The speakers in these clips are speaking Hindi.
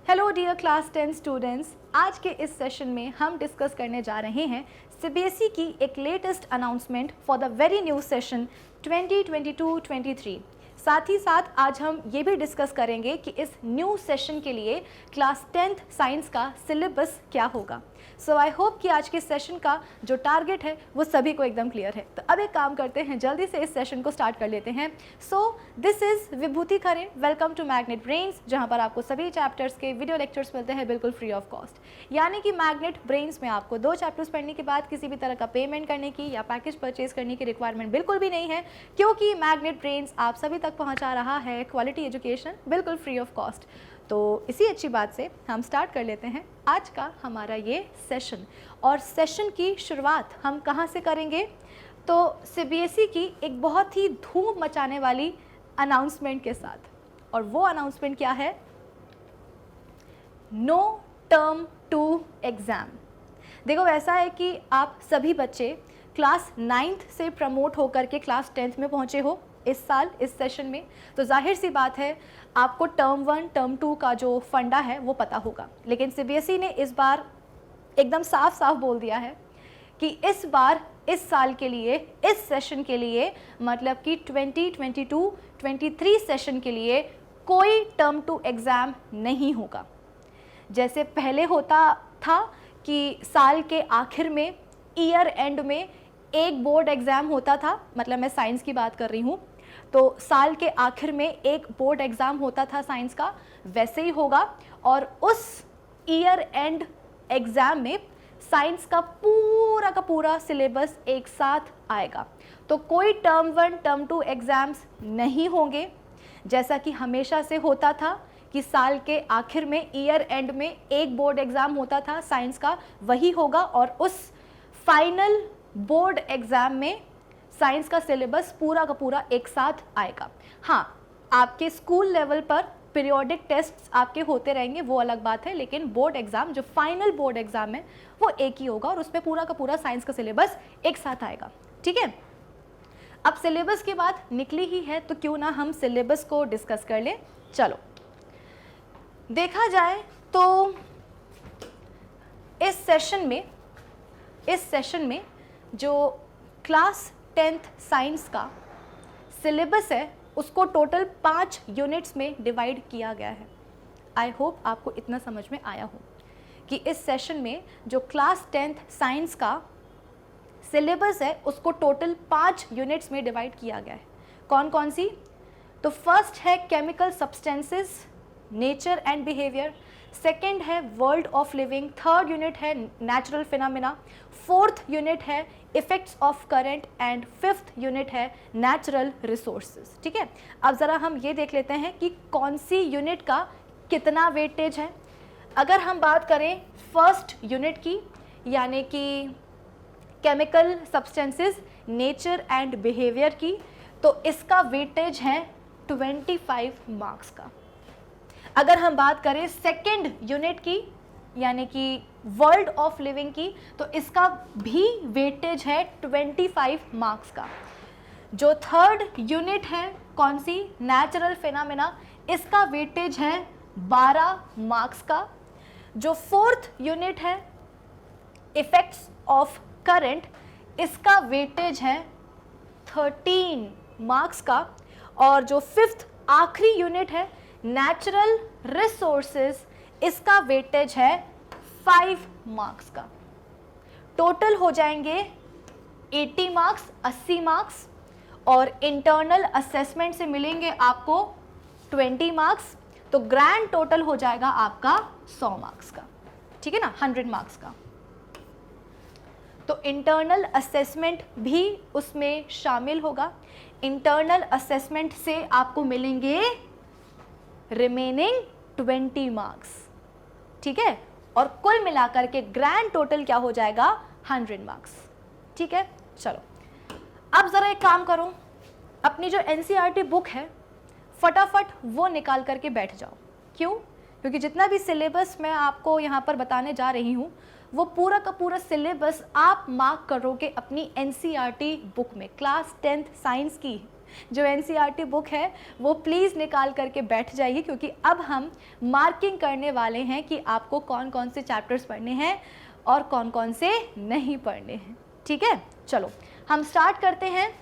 हेलो डियर क्लास 10 स्टूडेंट्स, आज के इस सेशन में हम डिस्कस करने जा रहे हैं सीबीएसई की एक latest announcement for the very new session 2022-23। साथ ही साथ आज हम ये भी डिस्कस करेंगे कि इस न्यू सेशन के लिए क्लास 10th साइंस का सिलेबस क्या होगा। सो आई होप कि आज के सेशन का जो टारगेट है वो सभी को एकदम क्लियर है। तो अब एक काम करते हैं, जल्दी से इस सेशन को स्टार्ट कर लेते हैं। So this is Vibhuti Khare, welcome to Magnet Brains, जहाँ पर आपको सभी चैप्टर्स के वीडियो लेक्चर्स मिलते हैं बिल्कुल फ्री ऑफ कॉस्ट। यानी कि मैग्नेट ब्रेन्स में आपको 2 चैप्टर्स पढ़ने के बाद किसी भी तरह का पेमेंट करने की या पैकेज परचेज करने की रिक्वायरमेंट बिल्कुल भी नहीं है, क्योंकि मैग्नेट ब्रेन्स आप सभी तक पहुँचा रहा है क्वालिटी एजुकेशन बिल्कुल फ्री ऑफ कॉस्ट। तो इसी अच्छी बात से हम स्टार्ट कर लेते हैं आज का हमारा ये सेशन। और सेशन की शुरुआत हम कहाँ से करेंगे? तो सीबीएसई की एक बहुत ही धूम मचाने वाली अनाउंसमेंट के साथ। और वो अनाउंसमेंट क्या है? No term 2 exam. देखो, ऐसा है कि आप सभी बच्चे क्लास 9th से प्रमोट होकर के क्लास 10th में पहुँचे हो इस साल इस सेशन में, तो जाहिर सी बात है आपको टर्म 1 टर्म 2 का जो फंडा है वो पता होगा। लेकिन सीबीएसई ने इस बार एकदम साफ साफ बोल दिया है कि इस बार इस साल के लिए, इस सेशन के लिए, मतलब कि 2022-23 सेशन के लिए कोई टर्म 2 एग्ज़ाम नहीं होगा। जैसे पहले होता था कि साल के आखिर में, ईयर एंड में एक बोर्ड एग्ज़ाम होता था, मतलब मैं साइंस की बात कर रही हूँ, तो साल के आखिर में एक बोर्ड एग्ज़ाम होता था साइंस का, वैसे ही होगा। और उस ईयर एंड एग्ज़ाम में साइंस का पूरा सिलेबस एक साथ आएगा। तो कोई टर्म 1 टर्म 2 एग्ज़ाम्स नहीं होंगे, जैसा कि हमेशा से होता था कि साल के आखिर में, ईयर एंड में एक बोर्ड एग्ज़ाम होता था साइंस का, वही होगा। और उस फाइनल बोर्ड एग्ज़ाम में साइंस का सिलेबस पूरा का पूरा एक साथ आएगा। हाँ, आपके स्कूल लेवल पर पीरियोडिक टेस्ट्स आपके होते रहेंगे, वो अलग बात है, लेकिन बोर्ड एग्ज़ाम, जो फाइनल बोर्ड एग्ज़ाम है, वो एक ही होगा और उसमें पूरा का पूरा साइंस का सिलेबस एक साथ आएगा। ठीक है, अब सिलेबस की बात निकली ही है तो क्यों ना हम सिलेबस को डिस्कस कर लें। चलो, देखा जाए तो इस सेशन में जो क्लास 10th साइंस का सिलेबस है उसको टोटल 5 यूनिट्स में डिवाइड किया गया है। आई होप आपको इतना समझ में आया हो कि इस सेशन में जो क्लास 10th साइंस का सिलेबस है उसको टोटल 5 यूनिट्स में डिवाइड किया गया है। कौन कौन सी? तो फर्स्ट है chemical substances, nature and behaviour. Second है world of living. Third unit है नेचुरल फिनोमेना। फोर्थ यूनिट है effects of current and fifth unit है नेचुरल रिसोर्सेज। ठीक है, अब ज़रा हम ये देख लेते हैं कि कौन सी यूनिट का कितना वेटेज है। अगर हम बात करें फर्स्ट यूनिट की, यानी कि chemical substances, nature and behaviour की, तो इसका वेटेज है 25 मार्क्स का। अगर हम बात करें सेकेंड यूनिट की, यानी कि वर्ल्ड ऑफ लिविंग की, तो इसका भी वेटेज है 25 मार्क्स का। जो थर्ड यूनिट है, कौन सी? नेचुरल फिनोमेना, इसका वेटेज है 12 मार्क्स का। जो फोर्थ यूनिट है इफेक्ट्स ऑफ करंट, इसका वेटेज है 13 मार्क्स का। और जो फिफ्थ आखिरी यूनिट है नेचुरल रिसोर्सेज, इसका वेटेज है 5 मार्क्स का। टोटल हो जाएंगे 80 मार्क्स, 80 मार्क्स, और इंटरनल असेसमेंट से मिलेंगे आपको 20 मार्क्स। तो ग्रैंड टोटल हो जाएगा आपका 100 मार्क्स का। ठीक है ना, 100 मार्क्स का। तो इंटरनल असेसमेंट भी उसमें शामिल होगा। इंटरनल असेसमेंट से आपको मिलेंगे रिमेनिंग 20 मार्क्स। ठीक है, और कुल मिलाकर के ग्रैंड टोटल क्या हो जाएगा? 100 मार्क्स। ठीक है, चलो अब ज़रा एक काम करो, अपनी जो एनसीईआरटी बुक है फटाफट वो निकाल करके बैठ जाओ। क्यों? क्योंकि जितना भी सिलेबस मैं आपको यहाँ पर बताने जा रही हूँ वो पूरा का पूरा सिलेबस आप मार्क करोगे अपनी एनसीईआरटी बुक में, क्लास 10th साइंस की। जो एनसीईआरटी बुक है वो प्लीज़ निकाल करके बैठ जाइए, क्योंकि अब हम मार्किंग करने वाले हैं कि आपको कौन कौन से चैप्टर्स पढ़ने हैं और कौन कौन से नहीं पढ़ने हैं। ठीक है, चलो हम स्टार्ट करते हैं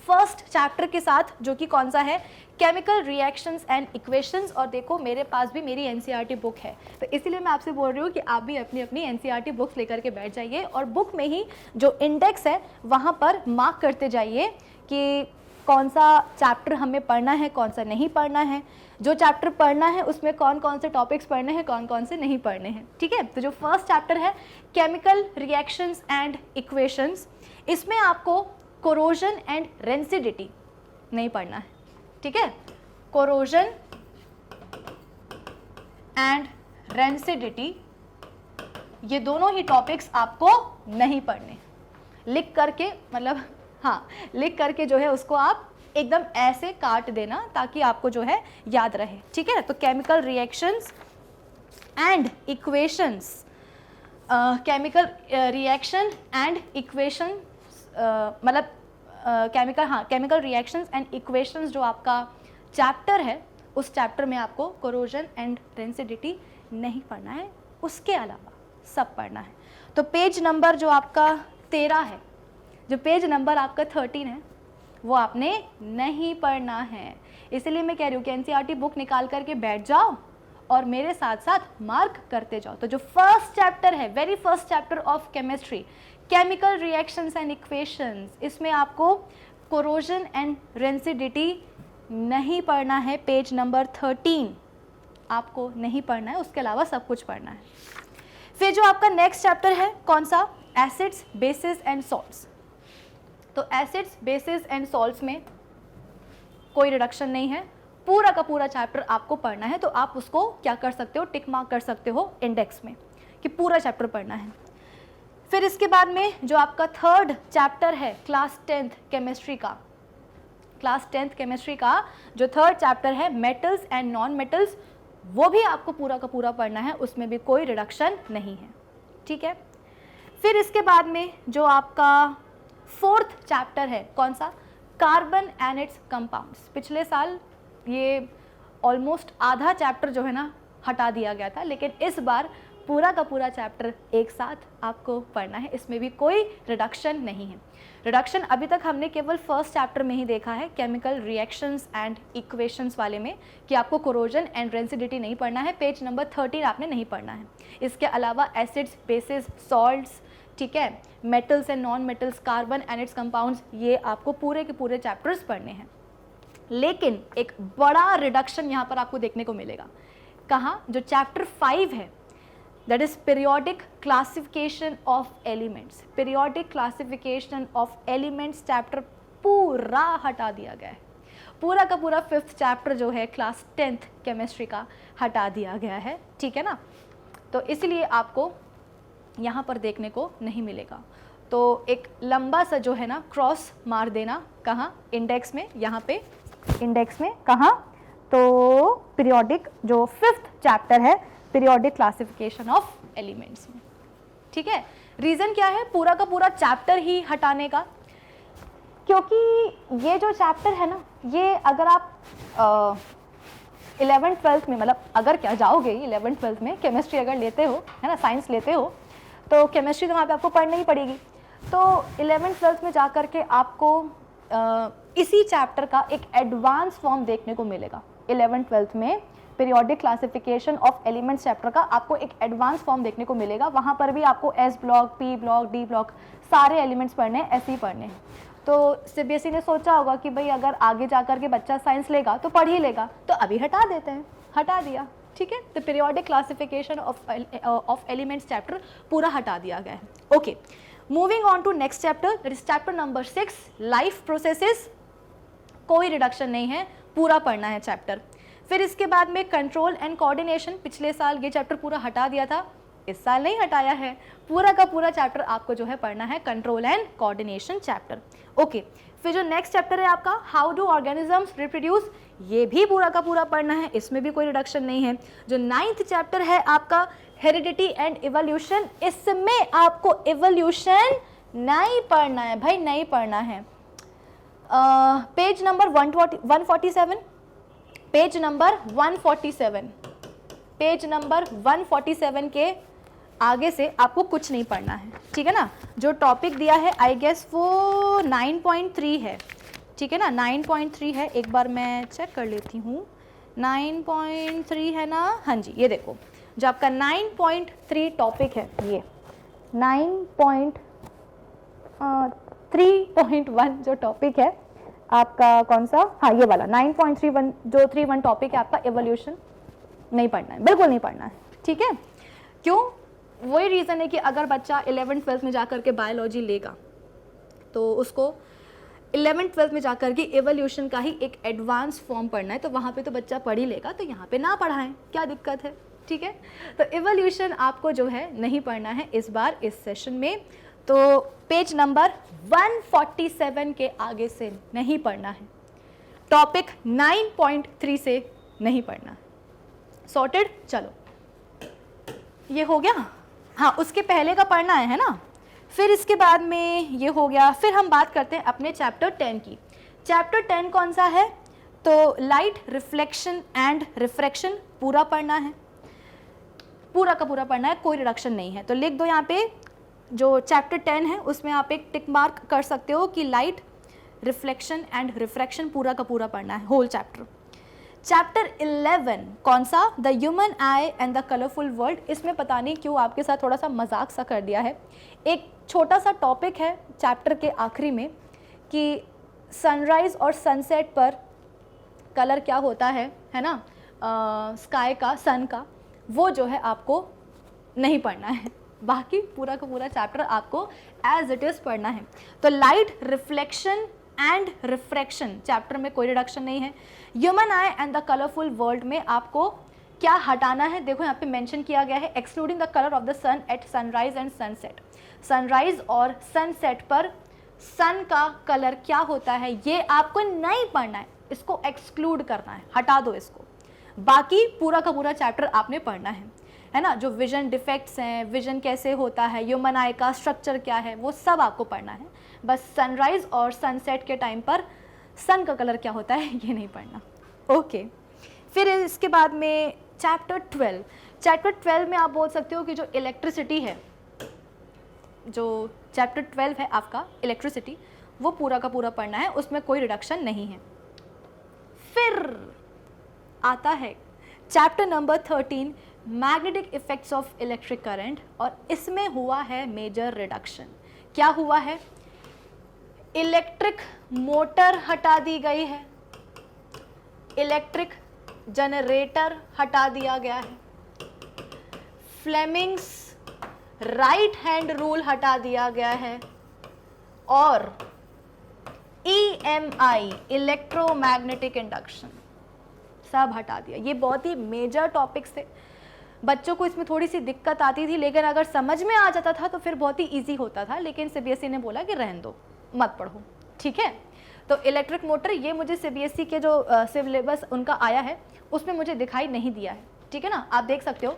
फर्स्ट चैप्टर के साथ, जो कि कौन सा है, केमिकल रिएक्शंस एंड इक्वेशंस। और देखो मेरे पास भी मेरी एनसीईआरटी बुक है, तो इसीलिए मैं आपसे बोल रही हूँ कि आप भी अपनी अपनी एनसीईआरटी बुक्स लेकर के बैठ जाइए और बुक में ही जो इंडेक्स है वहाँ पर मार्क करते जाइए कि कौन सा चैप्टर हमें पढ़ना है, कौन सा नहीं पढ़ना है, जो चैप्टर पढ़ना है उसमें कौन कौन से टॉपिक्स पढ़ने हैं, कौन कौन से नहीं पढ़ने हैं। ठीक है, तो जो फर्स्ट चैप्टर है केमिकल रिएक्शंस एंड इक्वेशंस, इसमें आपको कोरोजन एंड रेंसिडिटी नहीं पढ़ना है। ठीक है, कोरोजन एंड रेंसिडिटी ये दोनों ही टॉपिक्स आपको नहीं पढ़ने। लिख करके, मतलब हाँ, लिख करके जो है उसको आप एकदम ऐसे काट देना ताकि आपको जो है याद रहे। ठीक है, तो chemical reactions and equations, chemical reaction and equation, मतलब केमिकल रिएक्शंस एंड इक्वेशंस जो आपका चैप्टर है, उस चैप्टर में आपको कोरोजन एंड रेंसिडिटी नहीं पढ़ना है, उसके अलावा सब पढ़ना है। तो पेज नंबर जो आपका 13 है, जो पेज नंबर आपका 13 है, वो आपने नहीं पढ़ना है। इसलिए मैं कह रही हूँ कि एनसीईआरटी बुक निकाल करके बैठ जाओ और मेरे साथ साथ मार्क करते जाओ। तो जो फर्स्ट चैप्टर है, very first chapter of chemistry, chemical reactions and equations, इसमें आपको कोरोजन एंड रेंसिडिटी नहीं पढ़ना है। पेज नंबर 13 आपको नहीं पढ़ना है, उसके अलावा सब कुछ पढ़ना है। फिर जो आपका नेक्स्ट चैप्टर है, कौन सा, एसिड्स, बेसिस एंड सॉल्ट्स। तो एसिड्स, बेसिस एंड सॉल्ट्स में कोई रिडक्शन नहीं है, पूरा का पूरा चैप्टर आपको पढ़ना है। तो आप उसको क्या कर सकते हो, टिक मार्क कर सकते हो इंडेक्स में कि पूरा चैप्टर पढ़ना है। फिर इसके बाद में जो आपका थर्ड चैप्टर है क्लास 10th केमिस्ट्री का, क्लास 10th केमिस्ट्री का जो थर्ड चैप्टर है मेटल्स एंड नॉन मेटल्स, वो भी आपको पूरा का पूरा पढ़ना है, उसमें भी कोई रिडक्शन नहीं है। ठीक है, फिर इसके बाद में जो आपका फोर्थ चैप्टर है, कौन सा, कार्बन एंड इट्स कंपाउंड्स। पिछले साल ये ऑलमोस्ट आधा चैप्टर जो है ना हटा दिया गया था, लेकिन इस बार पूरा का पूरा चैप्टर एक साथ आपको पढ़ना है, इसमें भी कोई रिडक्शन नहीं है। रिडक्शन अभी तक हमने केवल फर्स्ट चैप्टर में ही देखा है, केमिकल रिएक्शंस एंड इक्वेशंस वाले में, कि आपको कोरोजन एंड रेंसिडिटी नहीं पढ़ना है, पेज नंबर 13 आपने नहीं पढ़ना है। इसके अलावा एसिड्स, बेसिस, सॉल्ट्स, ठीक है, metals and non metals, carbon and it's compounds, ये आपको पूरे के पूरे चैप्टर्स पढ़ने हैं। लेकिन एक बड़ा रिडक्शन यहाँ पर आपको देखने को मिलेगा। कहाँ, जो चैप्टर 5 है, that is periodic classification of elements. Periodic classification of elements chapter पूरा हटा दिया गया है। पूरा का पूरा 5th चैप्टर जो है क्लास 10th केमिस्ट्री का हटा दिया गया है। ठीक है ना, तो इसलिए आपको यहाँ पर देखने को नहीं मिलेगा। तो एक लंबा सा जो है ना क्रॉस मार देना, कहाँ, इंडेक्स में, यहाँ पे इंडेक्स में, कहाँ, तो पीरियोडिक जो 5th चैप्टर है, पीरियोडिक क्लासिफिकेशन ऑफ एलिमेंट्स में। ठीक है, रीज़न क्या है पूरा का पूरा चैप्टर ही हटाने का, क्योंकि ये जो चैप्टर है ना, ये अगर आप 11th 12th में, मतलब अगर क्या जाओगे 11th 12th में केमिस्ट्री अगर लेते हो, है ना, साइंस लेते हो, तो केमिस्ट्री तो वहाँ पे आपको पढ़नी ही पड़ेगी। तो 11th 12th में जा कर के आपको इसी चैप्टर का एक एडवांस फॉर्म देखने को मिलेगा। 11th 12th में periodic classification of elements chapter का आपको एक एडवांस फॉर्म देखने को मिलेगा। वहाँ पर भी आपको S block, P block, D block, सारे एलिमेंट्स पढ़ने हैं, ऐसे ही पढ़ने हैं। तो सीबीएसई ने सोचा होगा कि भाई अगर आगे जाकर के बच्चा साइंस लेगा तो पढ़ ही लेगा, तो अभी हटा देते हैं, हटा दिया। ठीक है, तो periodic classification of elements chapter पूरा हटा दिया गया है। Okay, moving on to next chapter, that is chapter number 6, life processes. कोई रिडक्शन नहीं है, पूरा पढ़ना है चैप्टर। फिर इसके बाद में कंट्रोल एंड कोऑर्डिनेशन, पिछले साल ये चैप्टर पूरा हटा दिया था, इस साल नहीं हटाया है, पूरा का पूरा चैप्टर आपको जो है पढ़ना है, control and coordination chapter. Okay, फिर जो नेक्स्ट चैप्टर है आपका हाउ डू ऑर्गेनिजम्स रिप्रोड्यूस, ये भी पूरा का पूरा पढ़ना है, इसमें भी कोई रिडक्शन नहीं है। जो 9th चैप्टर है आपका हेरिडिटी एंड इवोल्यूशन, इसमें आपको इवोल्यूशन नहीं पढ़ना है भाई, नहीं पढ़ना है। Page number 147, page number 147, page number 147 के आगे से आपको कुछ नहीं पढ़ना है, ठीक है ना। जो टॉपिक दिया है आई गेस वो 9.3 है, ठीक है ना, 9.3 है। एक बार मैं चेक कर लेती हूँ, 9.3 है ना, हाँ जी, ये देखो जो आपका 9.3 टॉपिक है, ये 9.3.1 जो टॉपिक है आपका कौन सा, हाँ ये वाला 9.31 जो 31 टॉपिक है आपका, एवोल्यूशन नहीं पढ़ना है, बिल्कुल नहीं पढ़ना है, ठीक है। क्यों? वही रीज़न है कि अगर बच्चा 11th-12th में जाकर के बायोलॉजी लेगा तो उसको 11th-12th में जाकर के एवोल्यूशन का ही एक एडवांस फॉर्म पढ़ना है, तो वहाँ पे तो बच्चा पढ़ ही लेगा, तो यहाँ पे ना पढ़ाएं, क्या दिक्कत है, ठीक है। तो एवोल्यूशन आपको जो है नहीं पढ़ना है इस बार इस सेशन में, तो पेज नंबर 147 के आगे से नहीं पढ़ना है, टॉपिक 9.3 से नहीं पढ़ना। सॉर्टेड? चलो ये हो गया। हाँ, उसके पहले का पढ़ना है ना, फिर इसके बाद में ये हो गया। फिर हम बात करते हैं अपने चैप्टर 10 की। चैप्टर 10 कौन सा है? तो लाइट रिफ्लेक्शन एंड रिफ्रैक्शन पूरा पढ़ना है, पूरा का पूरा पढ़ना है, कोई रिडक्शन नहीं है। तो लिख दो यहाँ पे जो चैप्टर 10 है उसमें आप एक टिक मार्क कर सकते हो कि लाइट रिफ्लेक्शन एंड रिफ्रैक्शन पूरा का पूरा पढ़ना है, होल चैप्टर। चैप्टर 11 कौन सा? The human I and the colourful world. इसमें पता नहीं क्यों आपके साथ थोड़ा सा मजाक सा कर दिया है। एक छोटा सा टॉपिक है चैप्टर के आखिरी में कि सनराइज़ और सनसेट पर कलर क्या होता है ना, स्काई का, सन का, वो जो है आपको नहीं पढ़ना है, बाकी पूरा का पूरा चैप्टर आपको एज इट इज़ पढ़ना है। तो light reflection and refraction chapter में कोई रिडक्शन नहीं है। Human I and the colourful world में आपको क्या हटाना है, देखो यहाँ पे मेंशन किया गया है, excluding the colour of the sun at sunrise and sunset. Sunrise और सनसेट पर सन का कलर क्या होता है ये आपको नहीं पढ़ना है, इसको एक्सक्लूड करना है, हटा दो इसको। बाकी पूरा का पूरा चैप्टर आपने पढ़ना है ना। जो विजन डिफेक्ट्स हैं, विजन कैसे होता है, ह्यूमन आई का स्ट्रक्चर क्या है, वो सब आपको पढ़ना है। बस सनराइज और सनसेट के टाइम पर सन का कलर क्या होता है ये नहीं पढ़ना, ओके। फिर इसके बाद में चैप्टर 12। चैप्टर 12 में आप बोल सकते हो कि जो इलेक्ट्रिसिटी है, जो चैप्टर 12 है आपका इलेक्ट्रिसिटी, वो पूरा का पूरा पढ़ना है, उसमें कोई रिडक्शन नहीं है। फिर आता है chapter number 13 magnetic effects of electric current, और इसमें हुआ है मेजर रिडक्शन। क्या हुआ है? इलेक्ट्रिक मोटर हटा दी गई है, इलेक्ट्रिक जनरेटर हटा दिया गया है, फ्लेमिंग्स राइट हैंड रूल हटा दिया गया है, और EMI इलेक्ट्रोमैग्नेटिक इंडक्शन सब हटा दिया। ये बहुत ही मेजर टॉपिक्स थे, बच्चों को इसमें थोड़ी सी दिक्कत आती थी, लेकिन अगर समझ में आ जाता था तो फिर बहुत ही इजी होता था, लेकिन CBSE ने बोला कि रहने दो, मत पढ़ो, ठीक है। तो इलेक्ट्रिक मोटर ये मुझे CBSE के जो सिलेबस उनका आया है उसमें मुझे दिखाई नहीं दिया है, ठीक है ना। आप देख सकते हो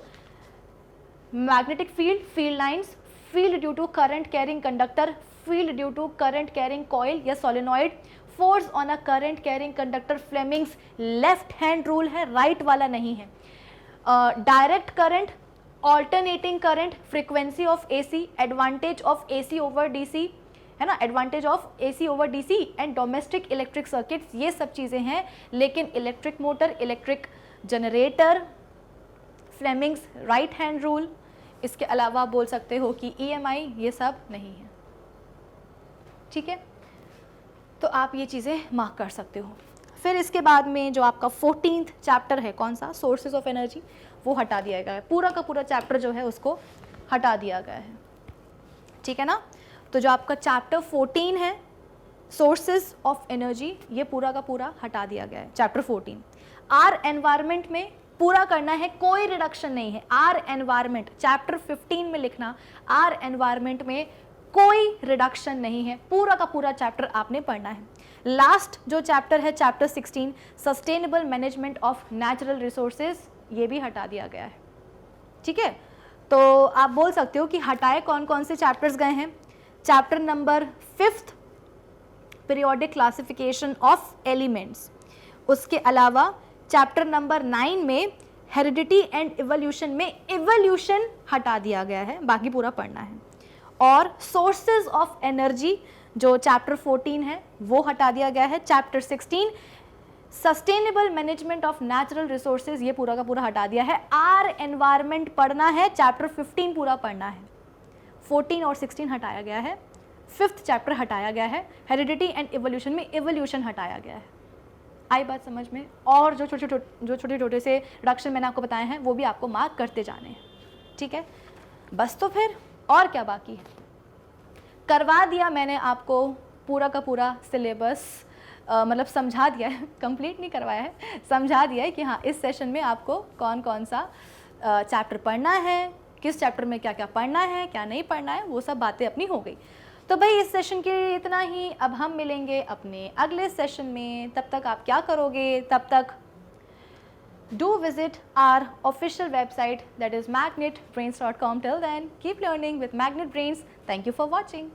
magnetic field, field lines, field due to current carrying conductor, field due to current carrying coil या solenoid, force on a current carrying conductor, Fleming's left hand rule है, राइट वाला नहीं है, direct current, alternating current, frequency of AC, advantage of AC over DC, है ना, advantage of AC over DC and domestic electric circuits, ये सब चीज़ें हैं। लेकिन electric motor, electric generator, Fleming's right hand rule, इसके अलावा आप बोल सकते हो कि EMI, ये सब नहीं है, ठीक है। तो आप ये चीज़ें मार्क कर सकते हो। फिर इसके बाद में जो आपका 14th चैप्टर है, कौन सा? सोर्सेज ऑफ एनर्जी, वो हटा दिया गया है, पूरा का पूरा चैप्टर जो है उसको हटा दिया गया है, ठीक है ना। तो जो आपका चैप्टर 14 है सोर्सेज ऑफ एनर्जी, ये पूरा का पूरा हटा दिया गया है, चैप्टर 14। आर एनवायरमेंट में पूरा करना है, कोई रिडक्शन नहीं है। आर एनवायरमेंट चैप्टर 15 में लिखना, आर एनवायरमेंट में कोई रिडक्शन नहीं है, पूरा का पूरा चैप्टर आपने पढ़ना है। लास्ट जो चैप्टर है chapter 16 sustainable management of natural resources, ये भी हटा दिया गया है, ठीक है। तो आप बोल सकते हो कि हटाए कौन कौन से चैप्टर्स गए हैं। Chapter number 5th periodic classification of elements. उसके अलावा चैप्टर नंबर 9 में हेरिडिटी एंड इवोल्यूशन में इवोल्यूशन हटा दिया गया है, बाकी पूरा पढ़ना है। और सोर्सेज ऑफ एनर्जी जो चैप्टर 14 है वो हटा दिया गया है। Chapter 16 sustainable management of natural resources, ये पूरा का पूरा हटा दिया है। आर एनवायरमेंट पढ़ना है, चैप्टर 15 पूरा पढ़ना है। 14 और 16 हटाया गया है। 5th चैप्टर हटाया गया है। हेरिडिटी एंड इवोल्यूशन में इवोल्यूशन हटाया गया है। आई बात समझ में? और जो छोटे छोटे से रिडक्शन मैंने आपको बताए हैं वो भी आपको मार्क करते जाने हैं, ठीक है? बस तो फिर और क्या बाकी है? करवा दिया मैंने आपको पूरा का पूरा सिलेबस, मतलब समझा दिया है, कंप्लीट नहीं करवाया है, समझा दिया है कि हाँ इस सेशन में आपको कौन कौन सा चैप्टर पढ़ना है, किस चैप्टर में क्या क्या पढ़ना है, क्या नहीं पढ़ना है, वो सब बातें अपनी हो गई। तो भाई इस सेशन के लिए इतना ही। अब हम मिलेंगे अपने अगले सेशन में। तब तक आप क्या करोगे? तब तक do visit our official website, that is magnetbrains.com. Till then, keep learning with Magnet Brains. Thank you for watching.